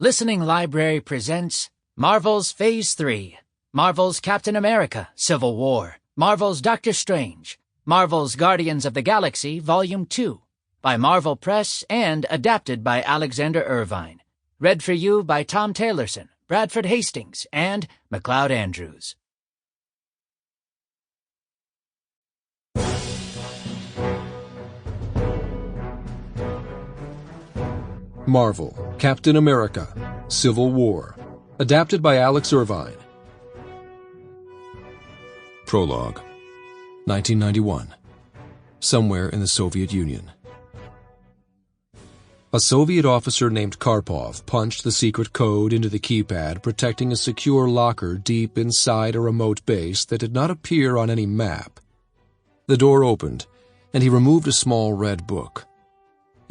Listening Library presents Marvel's Phase 3, Marvel's Captain America, Civil War, Marvel's Doctor Strange, Marvel's Guardians of the Galaxy Volume 2, by Marvel Press and adapted by Alexander Irvine. Read for you by Tom Taylorson, Bradford Hastings, and MacLeod Andrews. Marvel, Captain America, Civil War, adapted by Alex Irvine. Prologue, 1991. Somewhere in the Soviet Union. A Soviet officer named Karpov punched the secret code into the keypad protecting a secure locker deep inside a remote base that did not appear on any map. The door opened, and he removed a small red book.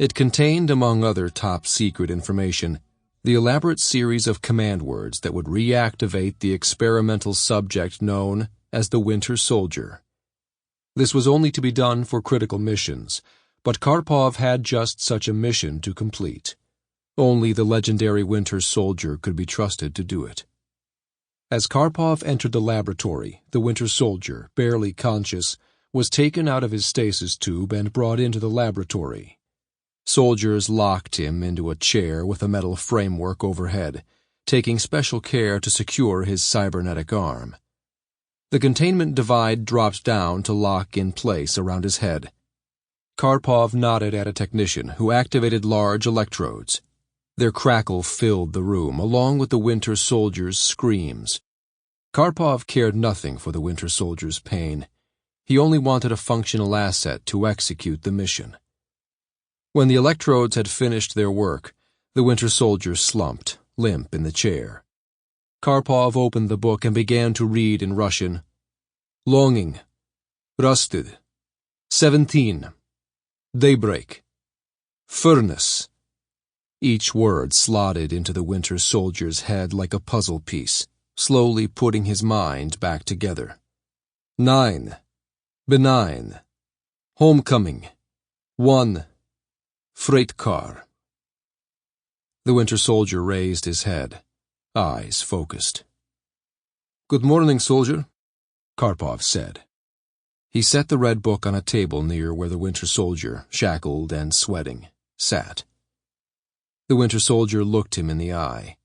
It contained, among other top-secret information, the elaborate series of command words that would reactivate the experimental subject known as the Winter Soldier. This was only to be done for critical missions, but Karpov had just such a mission to complete. Only the legendary Winter Soldier could be trusted to do it. As Karpov entered the laboratory, the Winter Soldier, barely conscious, was taken out of his stasis tube and brought into the laboratory. Soldiers locked him into a chair with a metal framework overhead, taking special care to secure his cybernetic arm. The containment divide dropped down to lock in place around his head. Karpov nodded at a technician who activated large electrodes. Their crackle filled the room, along with the Winter Soldier's screams. Karpov cared nothing for the Winter Soldier's pain. He only wanted a functional asset to execute the mission. When the electrodes had finished their work, the Winter Soldier slumped, limp in the chair. Karpov opened the book and began to read in Russian. Longing. Rusted. 17. Daybreak. Furnace. Each word slotted into the Winter Soldier's head like a puzzle piece, slowly putting his mind back together. 9. Benign. Homecoming. 1. Freight car. The Winter Soldier raised his head, eyes focused. Good morning, soldier, Karpov said. He set the red book on a table near where the Winter Soldier, shackled and sweating, sat. The Winter Soldier looked him in the eye.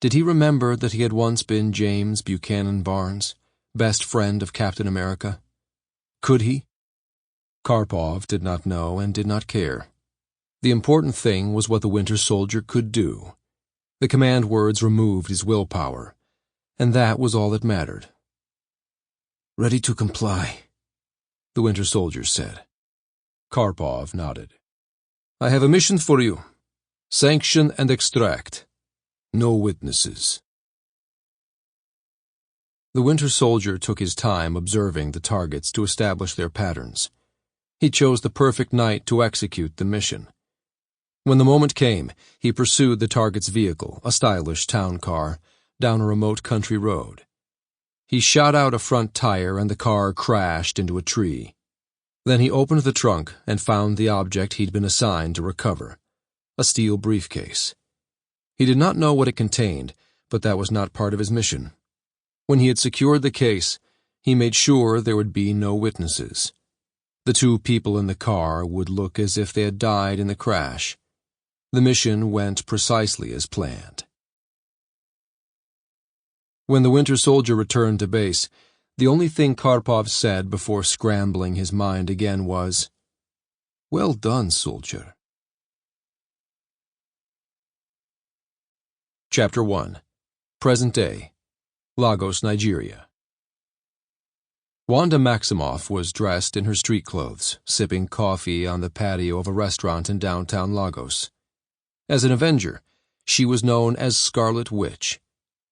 Did he remember that he had once been James Buchanan Barnes, best friend of Captain America? Could he? Karpov did not know and did not care. The important thing was what the Winter Soldier could do. The command words removed his willpower, and that was all that mattered. Ready to comply, the Winter Soldier said. Karpov nodded. I have a mission for you. Sanction and extract. No witnesses. The Winter Soldier took his time observing the targets to establish their patterns. He chose the perfect night to execute the mission. When the moment came, he pursued the target's vehicle, a stylish town car, down a remote country road. He shot out a front tire and the car crashed into a tree. Then he opened the trunk and found the object he'd been assigned to recover, a steel briefcase. He did not know what it contained, but that was not part of his mission. When he had secured the case, he made sure there would be no witnesses. The two people in the car would look as if they had died in the crash. The mission went precisely as planned. When the Winter Soldier returned to base, the only thing Karpov said before scrambling his mind again was, Well done, soldier. Chapter 1. Present Day. Lagos, Nigeria. Wanda Maximoff was dressed in her street clothes, sipping coffee on the patio of a restaurant in downtown Lagos. As an Avenger, she was known as Scarlet Witch.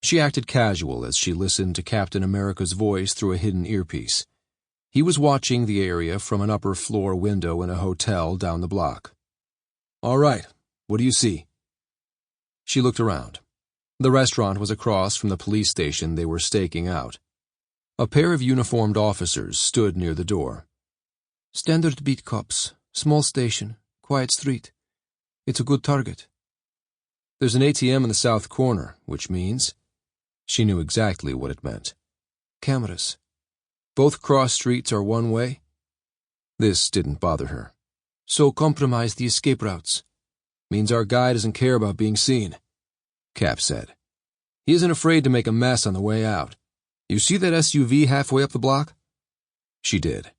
She acted casual as she listened to Captain America's voice through a hidden earpiece. He was watching the area from an upper-floor window in a hotel down the block. All right, what do you see? She looked around. The restaurant was across from the police station they were staking out. A pair of uniformed officers stood near the door. Standard beat cops, small station, quiet street. It's a good target. There's an ATM in the south corner, which means... She knew exactly what it meant. Cameras. Both cross streets are one way. This didn't bother her. So compromise the escape routes. Means our guy doesn't care about being seen, Cap said. He isn't afraid to make a mess on the way out. You see that SUV halfway up the block? She did.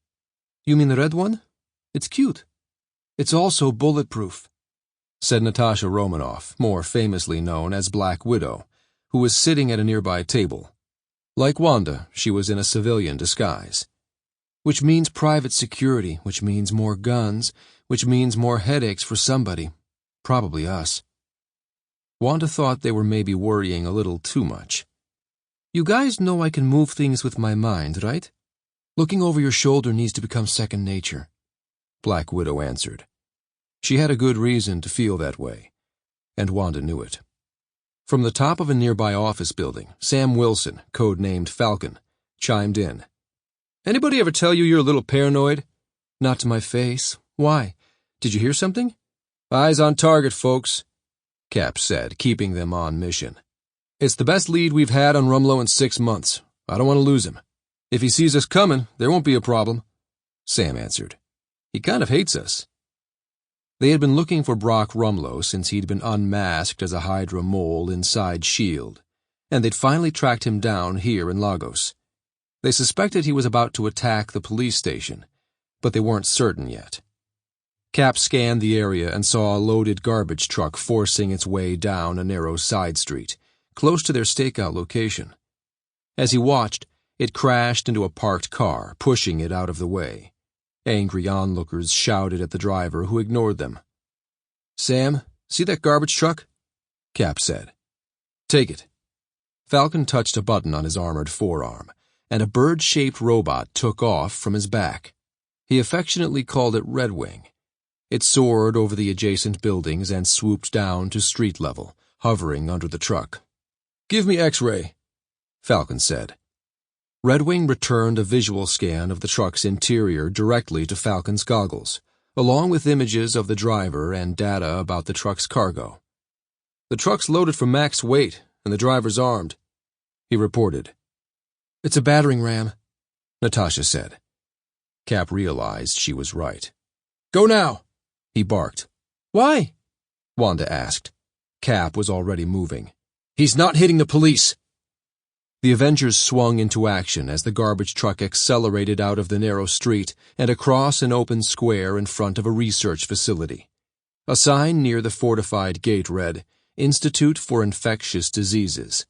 You mean the red one? It's cute. It's also bulletproof, said Natasha Romanoff, more famously known as Black Widow, who was sitting at a nearby table. Like Wanda, she was in a civilian disguise. Which means private security, which means more guns, which means more headaches for somebody. Probably us. Wanda thought they were maybe worrying a little too much. You guys know I can move things with my mind, right? Looking over your shoulder needs to become second nature, Black Widow answered. She had a good reason to feel that way, and Wanda knew it. From the top of a nearby office building, Sam Wilson, codenamed Falcon, chimed in. Anybody ever tell you you're a little paranoid? Not to my face. Why? Did you hear something? Eyes on target, folks, Cap said, keeping them on mission. It's the best lead we've had on Rumlow in 6 months. I don't want to lose him. If he sees us coming, there won't be a problem, Sam answered. He kind of hates us. They had been looking for Brock Rumlow since he'd been unmasked as a Hydra mole inside S.H.I.E.L.D., and they'd finally tracked him down here in Lagos. They suspected he was about to attack the police station, but they weren't certain yet. Cap scanned the area and saw a loaded garbage truck forcing its way down a narrow side street, close to their stakeout location. As he watched, it crashed into a parked car, pushing it out of the way. Angry onlookers shouted at the driver, who ignored them. Sam, see that garbage truck? Cap said. Take it. Falcon touched a button on his armored forearm, and a bird-shaped robot took off from his back. He affectionately called it Red Wing. It soared over the adjacent buildings and swooped down to street level, hovering under the truck. Give me X-ray, Falcon said. Red Wing returned a visual scan of the truck's interior directly to Falcon's goggles, along with images of the driver and data about the truck's cargo. The truck's loaded for max weight, and the driver's armed, he reported. It's a battering ram, Natasha said. Cap realized she was right. Go now, he barked. Why? Wanda asked. Cap was already moving. He's not hitting the police. The Avengers swung into action as the garbage truck accelerated out of the narrow street and across an open square in front of a research facility. A sign near the fortified gate read, Institute for Infectious Diseases.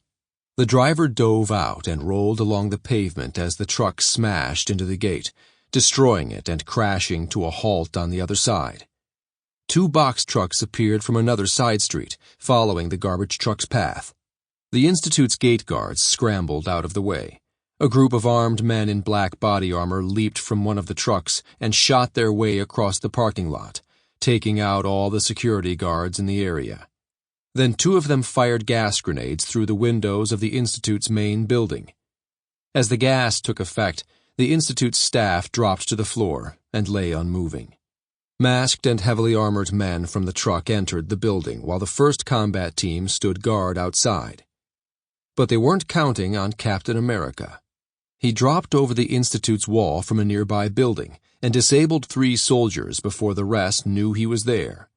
The driver dove out and rolled along the pavement as the truck smashed into the gate, destroying it and crashing to a halt on the other side. 2 box trucks appeared from another side street, following the garbage truck's path. The Institute's gate guards scrambled out of the way. A group of armed men in black body armor leaped from one of the trucks and shot their way across the parking lot, taking out all the security guards in the area. Then 2 of them fired gas grenades through the windows of the Institute's main building. As the gas took effect, the Institute's staff dropped to the floor and lay unmoving. Masked and heavily armored men from the truck entered the building while the first combat team stood guard outside. But they weren't counting on Captain America. He dropped over the Institute's wall from a nearby building and disabled 3 soldiers before the rest knew he was there.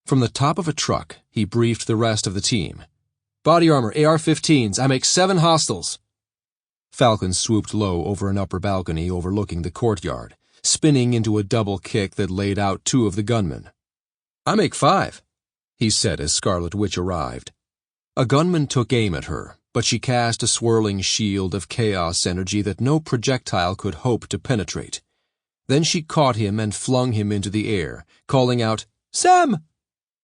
From the top of a truck, he briefed the rest of the team. Body armor, AR-15s, I make 7 hostiles. Falcon swooped low over an upper balcony overlooking the courtyard, spinning into a double kick that laid out 2 of the gunmen. I make 5, he said as Scarlet Witch arrived. A gunman took aim at her, but she cast a swirling shield of chaos energy that no projectile could hope to penetrate. Then she caught him and flung him into the air, calling out, Sam!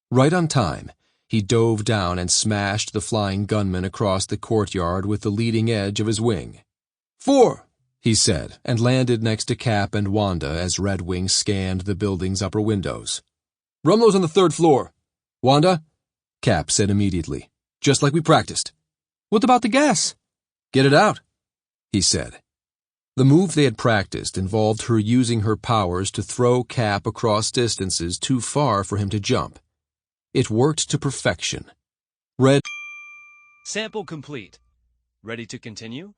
Right on time, he dove down and smashed the flying gunman across the courtyard with the leading edge of his wing. 4, he said, and landed next to Cap and Wanda as Red Wing scanned the building's upper windows. Rumlow's on the 3rd floor. Wanda? Cap said immediately. Just like we practiced. What about the gas? Get it out, he said. The move they had practiced involved her using her powers to throw Cap across distances too far for him to jump. It worked to perfection. Red. Sample complete. Ready to continue?